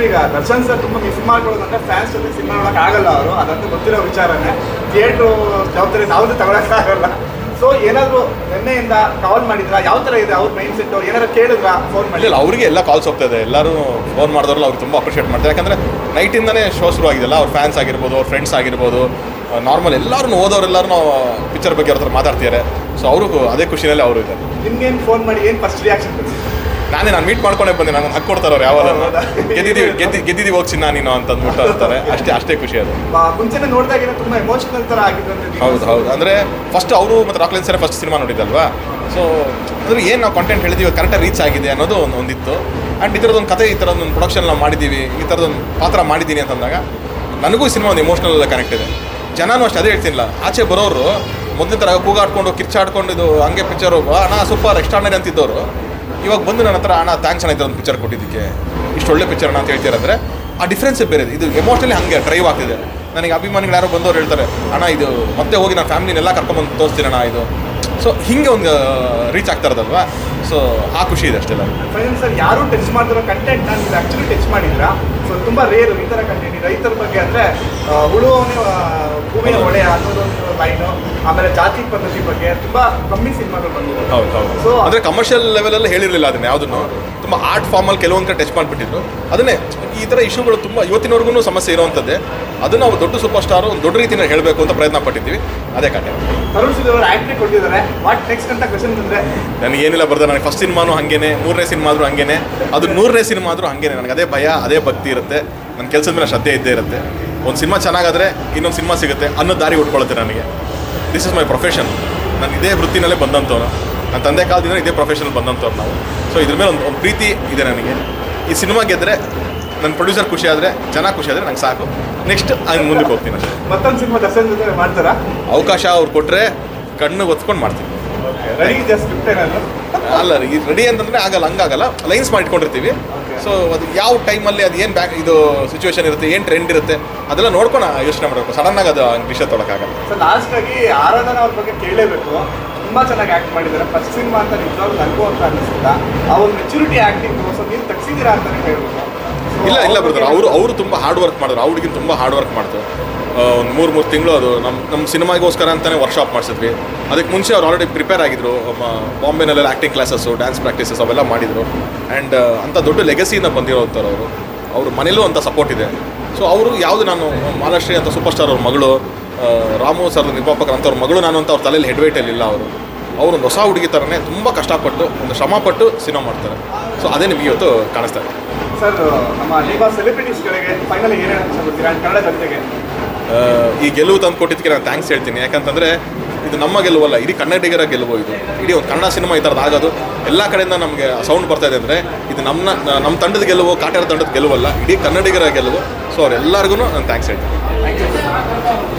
ಈಗ ದರ್ಶನ್ ಸರ್ ತುಂಬ miss ಮಾಡ್ಕೊಳ್ಳೋದಂದ್ರೆ fans ಜೊತೆ ಸಿನಿಮಾ ನೋಡೋಕೆ ಆಗಲ್ಲ ಅವರು, ಅದಂತೂ ಗೊತ್ತಿರೋ ವಿಚಾರನೇ. ಥಿಯೇಟ್ರು ಜವಾಬ್ದಾರಿ ನಾವುದು ತಗೊಳಕ್ಕಾಗಲ್ಲ. ಸೊ ಏನಾದರೂ ನಿನ್ನೆಯಿಂದ ಕಾಲ್ ಮಾಡಿದ್ರಾ? ಯಾವ ಥರ ಇದೆ ಅವ್ರ ಮೈಂಡ್ ಸೆಟ್? ಅವ್ರು ಏನಾದ್ರು ಕೇಳಿದ್ರಾ ಫೋನ್ ಮಾಡಿ? ಇಲ್ಲ, ಅವರಿಗೆ ಎಲ್ಲ ಕಾಲ್ಸ್ ಹೋಗ್ತದೆ. ಎಲ್ಲರೂ ಫೋನ್ ಮಾಡಿದವ್ರಲ್ಲ ಅವ್ರಿಗೆ ತುಂಬ ಅಪ್ರಿಷಿಯೇಟ್ ಮಾಡ್ತಾರೆ. ಯಾಕಂದರೆ ನೈಟಿಂದನೇ ಶೋ ಶುರು ಆಗಿದೆಲ್ಲ. ಅವ್ರ ಫ್ಯಾನ್ಸ್ ಆಗಿರ್ಬೋದು, ಅವ್ರ ಫ್ರೆಂಡ್ಸ್ ಆಗಿರ್ಬೋದು, ನಾರ್ಮಲ್ ಎಲ್ಲರೂ ಓದೋರೆಲ್ಲರೂ ಪಿಕ್ಚರ್ ಬಗ್ಗೆ ಅವ್ರ ಹತ್ರ ಮಾತಾಡ್ತಿದ್ದಾರೆ. ಸೊ ಅವ್ರಿಗೂ ಅದೇ ಖುಷಿನಲ್ಲಿ ಅವರು ಇದ್ದಾರೆ. ನಿಮ್ಗೇನು ಫೋನ್ ಮಾಡಿ ಏನು ಫಸ್ಟ್ ರಿಯಾಕ್ಷನ್ ಕೊಡ್ತೀವಿ? ನಾನು ಮೀಟ್ ಮಾಡ್ಕೊಂಡೇ ಬಂದೆ. ನಾನು ಹಕ್ಕು ಕೊಡ್ತಾರೆ ಅವ್ರು ಯಾವಾಗ ಗೆದ್ದಿದ್ದೀವಿ ಹೋಗಿ ಚಿನ್ನ ನೀನು ಅಂತ ಅಂದ್ಬಿಟ್ಟು ಅಂತಾರೆ. ಅಷ್ಟೇ ಖುಷಿ ಅದು. ಮುಂಚೆನೇ ನೋಡಿದಾಗ ತುಂಬ ಎಮೋಷನಲ್ ಥರ ಆಗಿದ್ದು. ಹೌದು. ಅಂದರೆ ಫಸ್ಟ್ ಅವರು ಮತ್ತು ರಾಕ್ಲೈನ್ ಸರ್ ಫಸ್ಟ್ ಸಿನಿಮಾ ನೋಡಿದ್ದಲ್ವಾ. ಸೊ ಅಂದರೆ ಏನು ನಾವು ಕಂಟೆಂಟ್ ಹೇಳಿದ್ದೀವಿ ಕರೆಕ್ಟಾಗಿ ರೀಚ್ ಆಗಿದೆ ಅನ್ನೋದು ಒಂದಿತ್ತು. ಆ್ಯಂಡ್ ಈ ಥರದೊಂದು ಕತೆ, ಈ ಥರದೊಂದು ಪ್ರೊಡಕ್ಷನ್ ನಾವು ಮಾಡಿದ್ದೀವಿ, ಈ ಥರದೊಂದು ಪಾತ್ರ ಮಾಡಿದ್ದೀನಿ ಅಂತಂದಾಗ ನನಗೂ ಈ ಸಿನಿಮಾ ಒಂದು ಎಮೋಷ್ನಲ್ ಕನೆಕ್ಟ್ ಇದೆ. ಜನನೂ ಅಷ್ಟು ಅದೇ ಹೇಳ್ತೀನಿಲ್ಲ. ಆಚೆ ಬರೋರು ಮೊದಲಿನ ಥರ ಕೂಗಾಡ್ಕೊಂಡು ಕಿರ್ಚಾಡ್ಕೊಂಡು ಇದು ಹಂಗೆ ಪಿಕ್ಚರು ಅಣ್ಣ ಸೂಪರ್ ಎಕ್ಸ್ಟ್ರಾರ್ಡಿನರಿ ಅಂತಿದ್ದವರು ಇವಾಗ ಬಂದು ನನ್ನ ಹತ್ರ ಅಣ್ಣ ಥ್ಯಾಂಕ್ಸ್ ಅಣ್ಣ ಒಂದು ಪಿಕ್ಚರ್ ಕೊಟ್ಟಿದ್ದಕ್ಕೆ, ಇಷ್ಟು ಒಳ್ಳೆ ಪಿಕ್ಚರ್ ಅಣ್ಣ ಅಂತ ಹೇಳ್ತೀರಂದರೆ ಆ ಡಿಫ್ರೆನ್ಸೇ ಬೇರೆ. ಇದು ಎಮೋಷ್ನಲಿ ಹಾಗೆ ಡ್ರೈವ್ ಆಗ್ತಿದೆ. ನನಗೆ ಅಭಿಮಾನಿಗಳು ಯಾರೋ ಬಂದವ್ರು ಹೇಳ್ತಾರೆ ಅಣ್ಣ ಇದು ಮತ್ತೆ ಹೋಗಿ ನಾನು ಫ್ಯಾಮಿಲಿನೆಲ್ಲ ಕರ್ಕೊಂಬಂದು ತೋರಿಸ್ತೀನಿ ಅಣ್ಣ ಇದು. ಸೊ ಹಿಂಗೆ ಒಂದು ರೀಚ್ ಆಗ್ತಾರದಲ್ವಾ. ಸೊ ಆ ಖುಷಿ ಇದೆ ಅಷ್ಟೆಲ್ಲ. ಫೈನಲ್ ಸರ್, ಯಾರು ಟಚ್ ಮಾಡ್ತಿರೋ ಕಂಟೆಂಟ್ ನಾನು ಆ್ಯಕ್ಚುಲಿ ಟಚ್ ಮಾಡಿದ್ರಾ? ಸೊ ತುಂಬ ರೇರು ಈ ಥರ ಕಂಟೆಂಟ್. ರೈತರ ಬಗ್ಗೆ ಅಂದರೆ ಉಳುವವನೇ ಭೂಮಿಯ ಒಡೆಯ ಅನ್ನೋದೊಂದು ಲೈನು, ಆಮೇಲೆ ಜಾತಿ ಪದ್ಧತಿ ಬಗ್ಗೆ ತುಂಬ ಕಮ್ಮಿ ಸಿನಿಮಾಗಳು ಬಂದಿದೆ. ಹೌದು. ಸೊ ಅಂದರೆ ಕಮರ್ಷಿಯಲ್ ಲೆವೆಲಲ್ಲಿ ಹೇಳಿರಲಿಲ್ಲ ಅದನ್ನು ಯಾವುದನ್ನು. ತುಂಬ ಆರ್ಟ್ ಫಾರ್ಮಲ್ಲಿ ಕೆಲವೊಂದು ಕಡೆ ಟಚ್ ಮಾಡಿಬಿಟ್ಟಿದ್ರು. ಅದನ್ನೇ ಈ ಥರ ಇಶ್ಯೂಗಳು ತುಂಬ ಇವತ್ತಿನವರೆಗೂ ಸಮಸ್ಯೆ ಇರುವಂಥದ್ದೇ. ಅದನ್ನು ನಾವು ದೊಡ್ಡ ಸೂಪರ್ ಸ್ಟಾರು ಒಂದು ದೊಡ್ಡ ರೀತಿಯಲ್ಲಿ ಹೇಳಬೇಕು ಅಂತ ಪ್ರಯತ್ನ ಪಟ್ಟಿದ್ದೀವಿ. ಅದೇ ಕತೆ. ತರುಣ್ ಸುಧಿ ಅವರು ಆ್ಯಕ್ಟ್ರಿ ಕೊಟ್ಟಿದ್ದಾರೆ. ವಾಟ್ ನೆಕ್ಸ್ಟ್ ಅಂತ ಕ್ವೆಶನ್ ಅಂದರೆ ನನಗೇನಿಲ್ಲ ಬರ್ತಾರೆ. ನನಗೆ ಫಸ್ಟ್ ಸಿನಿಮಾನು ಹಾಗೇನೆ, 3ನೇ ಸಿನಿಮಾ ಆದರೂ ಹಾಗೇನೆ, ಅದು 100ನೇ ಸಿನಿಮಾ ಆದರೂ ಹಾಗೇನೆ. ನನಗೆ ಅದೇ ಭಯ, ಅದೇ ಭಕ್ತಿ ಇರುತ್ತೆ. ನನ್ನ ಕೆಲಸದ ಮೇಲೆ ಶ್ರದ್ಧೆ ಇದ್ದೇ ಇರುತ್ತೆ. ಒಂದು ಸಿನಿಮಾ ಚೆನ್ನಾಗಾದರೆ ಇನ್ನೊಂದು ಸಿನಿಮಾ ಸಿಗುತ್ತೆ ಅನ್ನೋ ದಾರಿ ಉಟ್ಕೊಳ್ಳುತ್ತೆ ನನಗೆ. This is my profession. ನಾನು ಇದೇ ವೃತ್ತಿನಲ್ಲೇ ಬಂದಂಥವ್ರು. ನನ್ನ ತಂದೆ ಕಾಲದಿಂದ ಇದೇ ಪ್ರೊಫೆಷನಲ್ಲಿ ಬಂದಂಥವ್ರು ನಾವು. ಸೊ ಇದ್ರ ಮೇಲೆ ಒಂದು ಪ್ರೀತಿ ಇದೆ ನನಗೆ. ಈ ಸಿನಿಮಾ ಗೆದ್ದರೆ ನನ್ನ ಪ್ರೊಡ್ಯೂಸರ್ ಖುಷಿ ಆದರೆ, ಜನ ಖುಷಿ ಆದರೆ ನಂಗೆ ಸಾಕು. ನೆಕ್ಸ್ಟ್ ಹಂಗೆ ಮುಂದಕ್ಕೆ ಹೋಗ್ತೀನಿ ಅಷ್ಟೇ. ಮತ್ತೊಂದು ಸಿನಿಮಾ ದರ್ಶನ್ ಜೊತೆ ಮಾಡ್ತಾರಾ? ಅವಕಾಶ ಅವ್ರು ಕೊಟ್ಟರೆ ಕಣ್ಣು ಒತ್ಕೊಂಡು ಮಾಡ್ತೀನಿ. ರೆಡಿ ಜಸ್ಟ್ ಸ್ಕ್ರಿಪ್ಟ್ ಏನಾದ್ರು ಅಲ್ಲ, ಈ ರೆಡಿ ಅಂತಂದರೆ ಆಗಲ್ಲ, ಹಂಗಾಗಲ್ಲ. ಲೈನ್ಸ್ ಮಾಡಿಟ್ಕೊಂಡಿರ್ತೀವಿ. ಸೊ ಅದು ಯಾವ ಟೈಮಲ್ಲಿ ಅದು ಏನು ಇದು ಸಿಚುವೇಶನ್ ಇರುತ್ತೆ, ಏನು ಟ್ರೆಂಡ್ ಇರುತ್ತೆ ಅದೆಲ್ಲ ನೋಡ್ಕೊಂಡು ಯೋಚನೆ ಮಾಡಬೇಕು. ಸಡನ್ನಾಗಿ ಅದು ವಿಷಯ ತೊಗೊಳಕ್ಕಾಗಲ್ಲ. ಸೊ ಲಾಸ್ಟಾಗಿ ಆರಾಧನಾ ಅವ್ರ ಬಗ್ಗೆ ಕೇಳಲೇಬೇಕು. ತುಂಬ ಚೆನ್ನಾಗಿ ಆ್ಯಕ್ಟ್ ಮಾಡಿದ್ದಾರೆ. ಫಸ್ಟ್ ಸಿನಿಮಾ ಅಂತ ನಿಜವಾಗ್ಲೂ ನನಗೂ ಅಂತ ಅನ್ನಿಸ್ತಿಲ್ಲ. ಆ ಒಂದು ಮೆಚುರಿಟಿ ಆ್ಯಕ್ಟಿಂಗು ಸೊ ನೀವು ತಗ್ಸಿದ್ದೀರಾ ಅಂತಲೇ ಹೇಳ್ಬೋದು. ಇಲ್ಲ ಬ್ರದರ್, ಅವರು ತುಂಬ ಹಾರ್ಡ್ ವರ್ಕ್ ಮಾಡಿದ್ರು. ಆ ಹುಡುಗಿನ ತುಂಬ ಹಾರ್ಡ್ ವರ್ಕ್ ಮಾಡ್ತಾರೆ. ಒಂದು 3 ತಿಂಗಳು ಅದು ನಮ್ಮ ಸಿನಿಮಾಗೋಸ್ಕರ ಅಂತಲೇ ವರ್ಕ್ಶಾಪ್ ಮಾಡಿಸಿದ್ವಿ. ಅದಕ್ಕೆ ಮುಂಚೆ ಅವ್ರು ಆಲ್ರೆಡಿ ಪ್ರಿಪೇರ್ ಆಗಿದ್ದರು. ಬಾಂಬೆನಲ್ಲೆಲ್ಲ ಆ್ಯಕ್ಟಿಂಗ್ ಕ್ಲಾಸಸ್ಸು, ಡ್ಯಾನ್ಸ್ ಪ್ರಾಕ್ಟೀಸಸ್ ಅವೆಲ್ಲ ಮಾಡಿದರು. ಆ್ಯಂಡ್ ಅಂಥ ದೊಡ್ಡ ಲೆಗಸಿಯಿಂದ ಬಂದಿರೋಂಥವ್ರು ಅವರು. ಅವ್ರ ಮನೇಲೂ ಅಂಥ ಸಪೋರ್ಟ್ ಇದೆ. ಸೊ ಅವರು ಯಾವುದು ನಾನು ಮಾಲಾಶ್ರೀ ಅಂತ ಸೂಪರ್ ಸ್ಟಾರ್ ಅವ್ರ ಮಗಳು, ರಾಮು ಸರ್ ನಿರ್ಮಾಪಕರು ಅಂಥವ್ರ ಮಗಳು ನಾನು ಅಂತ ಅವ್ರ ತಲೆಯಲ್ಲಿ ಹೆಡ್ವೈಟಲ್ಲಿಲ್ಲ. ಅವರು ಒಂದು ಹೊಸ ಹುಡುಗಿ ಥರನೇ ತುಂಬ ಕಷ್ಟಪಟ್ಟು ಒಂದು ಶ್ರಮಪಟ್ಟು ಸಿನಿಮಾ ಮಾಡ್ತಾರೆ. ಸೊ ಅದೇ ನಿಮಗೆ ಇವತ್ತು ಕಾಣಿಸ್ತಾ ಇದೆ. ಸರ್, ನಮ್ಮ ನಿಮ್ಮ ಸೆಲೆಬ್ರಿಟೀಸ್ಗಳಿಗೆ ಫೈನಲ್ ಏನು ಹೇಳ್ತೀರಾ ಕನ್ನಡ ಜನತೆಗೆ? ಈ ಗೆಲುವು ತಂದು ಕೊಟ್ಟಿದ್ದಕ್ಕೆ ನಾನು ಥ್ಯಾಂಕ್ಸ್ ಹೇಳ್ತೀನಿ. ಯಾಕಂತಂದರೆ ಇದು ನಮ್ಮ ಗೆಲುವಲ್ಲ, ಇಡೀ ಕನ್ನಡಿಗರ ಗೆಲುವು. ಇದು ಇಡೀ ಒಂದು ಕನ್ನಡ ಸಿನಿಮಾ ಈ ಥರದ್ದು ಆಗೋದು, ಎಲ್ಲ ಕಡೆಯಿಂದ ನಮಗೆ ಸೌಂಡ್ ಬರ್ತಾ ಇದೆ ಅಂದರೆ ಇದು ನಮ್ಮ ತಂಡದ ಗೆಲುವು, ಕಾಟೇರ ತಂಡದ ಗೆಲುವಲ್ಲ, ಇಡೀ ಕನ್ನಡಿಗರ ಗೆಲುವು. ಸೊ ಅವರೆಲ್ಲರಿಗೂ ನಾನು ಥ್ಯಾಂಕ್ಸ್ ಹೇಳ್ತೀನಿ.